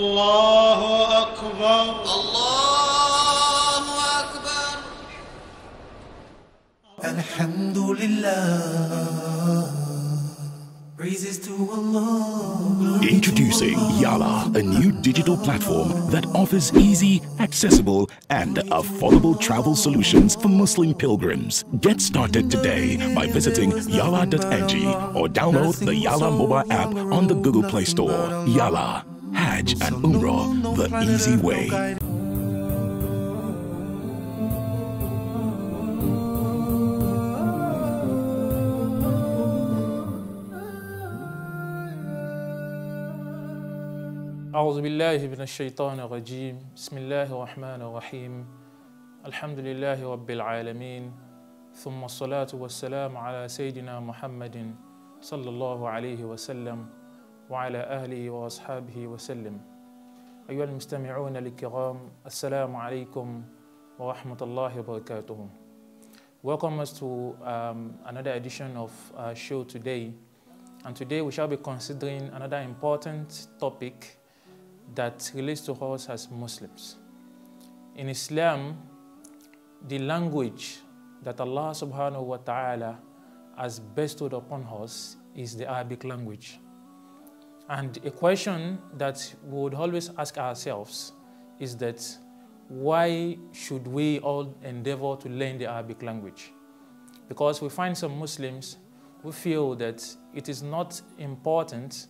الله أكبر الله أكبر. الحمد لله. Praises to Allah. Introducing Yala, a new digital platform that offers easy, accessible, and affordable travel solutions for Muslim pilgrims. Get started today by visiting yala.ng or download the Yala mobile app on the Google Play Store. Yala, Hajj and Umrah, the easy way. أعوذ بالله من الشيطان الرجيم بسم الله الرحمن الرحيم الحمد لله رب العالمين ثم الصلاة والسلام على سيدنا محمد صلى الله عليه وسلم وعلى أهله وأصحابه وسلم. أيها المستمعون الكرام السلام عليكم ورحمة الله وبركاته. Welcome us to another edition of our show today, and today we shall be considering another important topic that relates to us as Muslims. In Islam, the language that Allah subhanahu wa ta'ala has bestowed upon us is the Arabic language. And a question that we would always ask ourselves is that why should we all endeavor to learn the Arabic language? Because we find some Muslims who feel that it is not important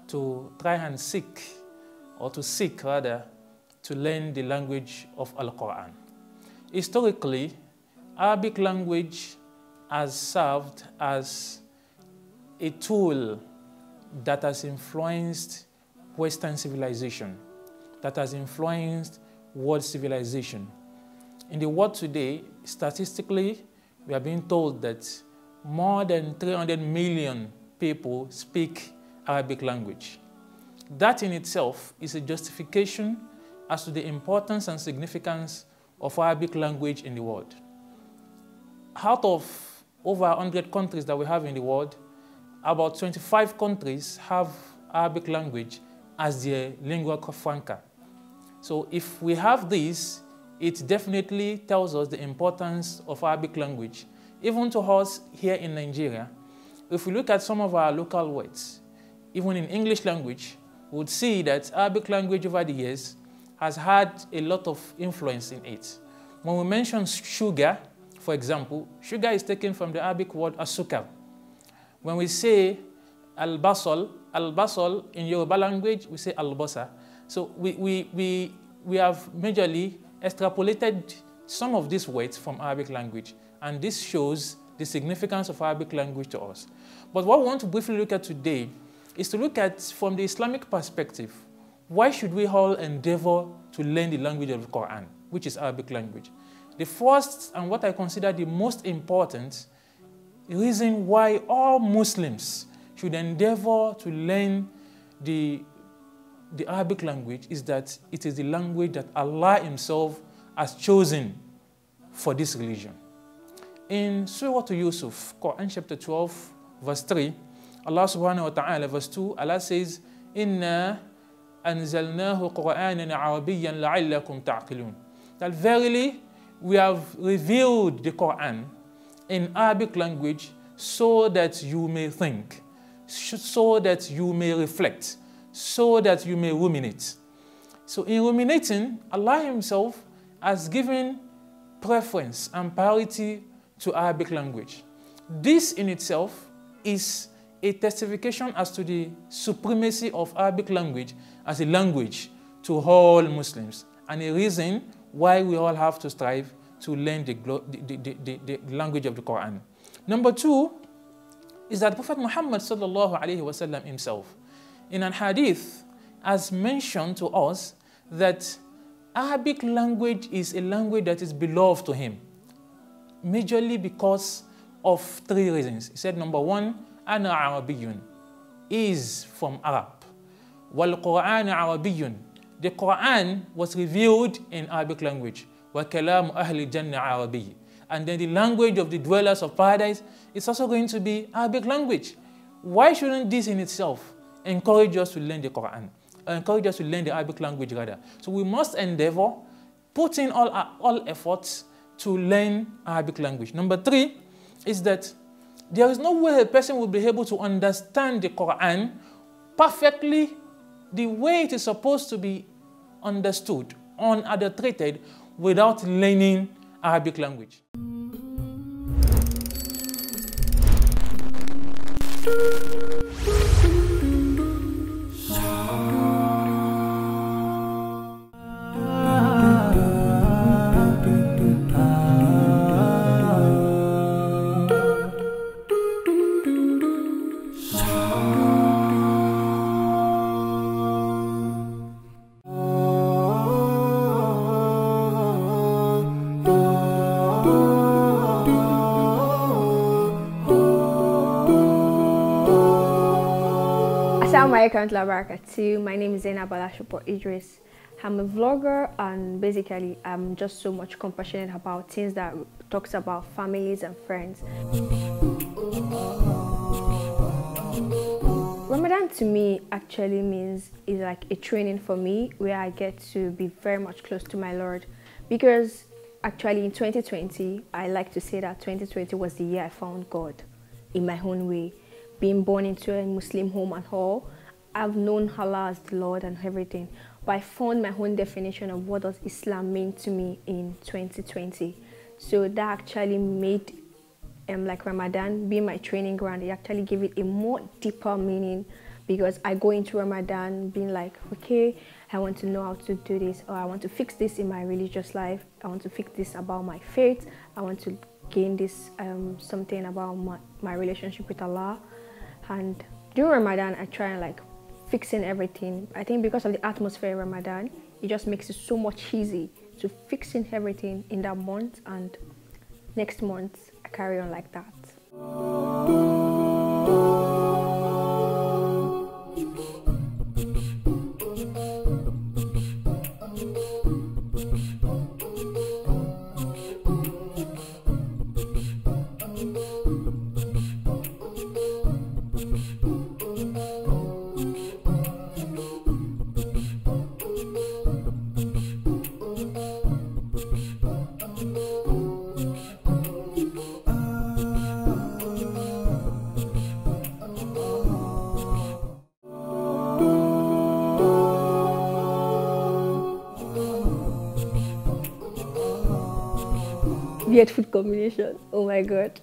to try and seek to learn the language of Al-Quran. Historically, Arabic language has served as a tool that has influenced Western civilization, that has influenced world civilization. In the world today, statistically, we are being told that more than 300 million people speak Arabic language. That in itself is a justification as to the importance and significance of Arabic language in the world. Out of over 100 countries that we have in the world, about 25 countries have Arabic language as their lingua franca. So if we have this, it definitely tells us the importance of Arabic language. Even to us here in Nigeria, if we look at some of our local words, even in English language, we would see that Arabic language over the years has had a lot of influence in it. When we mention sugar, for example, sugar is taken from the Arabic word asukar. When we say al-basal in Yoruba language, we say al-basa. So we have majorly extrapolated some of these words from Arabic language, and this shows the significance of Arabic language to us. But what we want to briefly look at today is to look at, from the Islamic perspective, why should we all endeavor to learn the language of the Quran, which is Arabic language? The first, and what I consider the most important reason why all Muslims should endeavor to learn the Arabic language is that it is the language that Allah Himself has chosen for this religion. In Surah Yusuf, Quran chapter 12, verse 3, Allah subhanahu wa ta'ala, verse 2, Allah says, Inna anzalnahu Qur'anan Arabiyyan la'allakum ta'qilun. That verily we have revealed the Quran in Arabic language so that you may think, so that you may reflect, so that you may ruminate. So in ruminating, Allah Himself has given preference and priority to Arabic language. This in itself is a testification as to the supremacy of Arabic language as a language to all Muslims, and a reason why we all have to strive to learn the language of the Quran. Number two is that Prophet Muhammad sallallahu alaihi wasallam himself, in an hadith, has mentioned to us that Arabic language is a language that is beloved to him, majorly because of three reasons. He said, number one, Ana Arabiyyun, is from Arab. Wal Quran Arabiyyun, the Quran was revealed in Arabic language. Wa kalam ahli jannah Arabi, and then the language of the dwellers of paradise is also going to be Arabic language. Why shouldn't this in itself encourage us to learn the Quran? encourage us to learn the Arabic language rather. So we must endeavor, put in all efforts to learn Arabic language. Number 3 is that there is no way a person will be able to understand the Quran perfectly the way it is supposed to be understood, unadulterated, without learning Arabic language. My name is Zainab Idris. I'm a vlogger, and basically I'm just so much compassionate about things that talks about families and friends. Ramadan to me actually is like a training for me where I get to be very much close to my Lord, because actually in 2020 I like to say that 2020 was the year I found God in my own way. Being born into a Muslim home and all, I've known Allah as the Lord and everything, but I found my own definition of what does Islam mean to me in 2020. So that actually made like Ramadan being my training ground. It actually gave it a more deeper meaning, because I go into Ramadan being like, okay, I want to know how to do this, or I want to fix this in my religious life, I want to fix this about my faith, I want to gain this something about my relationship with Allah. And during Ramadan I try and like fixing everything. I think because of the atmosphere in Ramadan, it just makes it so much easy to fixing everything in that month, and next month I carry on like that. Weird food combination. Oh my god.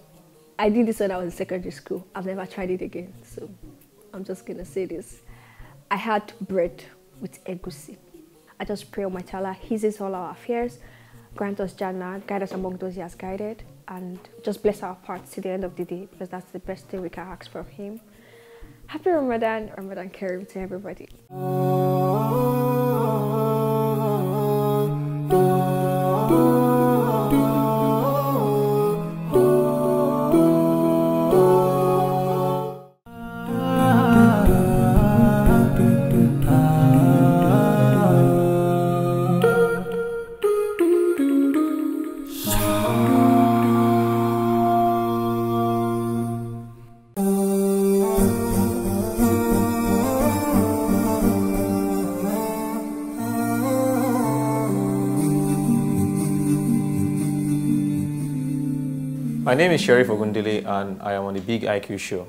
I did this when I was in secondary school. I've never tried it again. So I'm just gonna say this. I had bread with egusi. I just pray Almighty Allah eases all our affairs, grant us Jannah, guide us among those He has guided, and just bless our paths to the end of the day, because that's the best thing we can ask from Him. Happy Ramadan, Ramadan Kareem to everybody. My name is Sharif Ogundele, and I am on the Big IQ Show.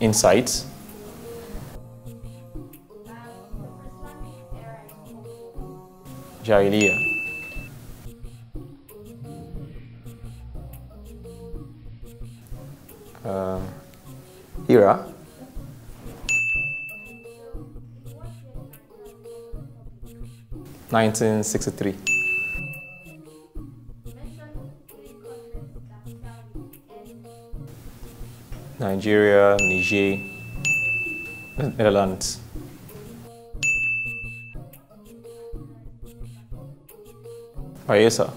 Insights. Jahiliyyah. Hira. (1963). Nigeria, Niger, Netherlands. Bayelsa.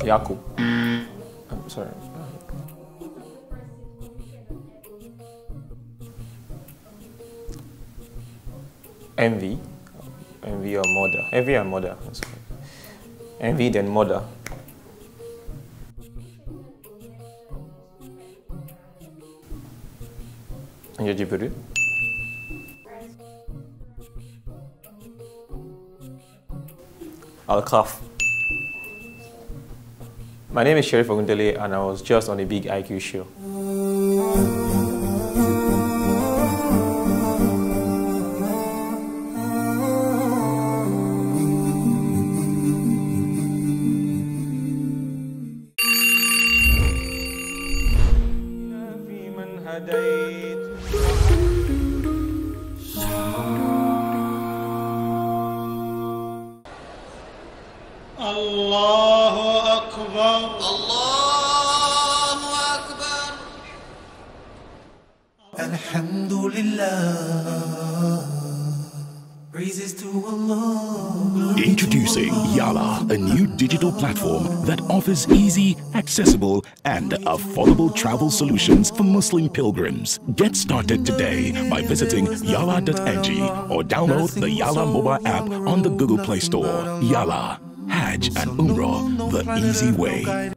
Yakub. I'm sorry. envy. Envy or murder. Envy and murder. Envy then murder. And your Djibouti? Al-Khaf. My name is Sherif Ogundele and I was just on a big IQ show. الله أكبر الله أكبر الحمد لله Praises to Allah. Introducing Yala, a new digital platform that offers easy, accessible, and affordable travel solutions for Muslim pilgrims. Get started today by visiting yala.ng or download the Yala mobile app on the Google Play Store. Yala, Hajj and Umrah, the easy way.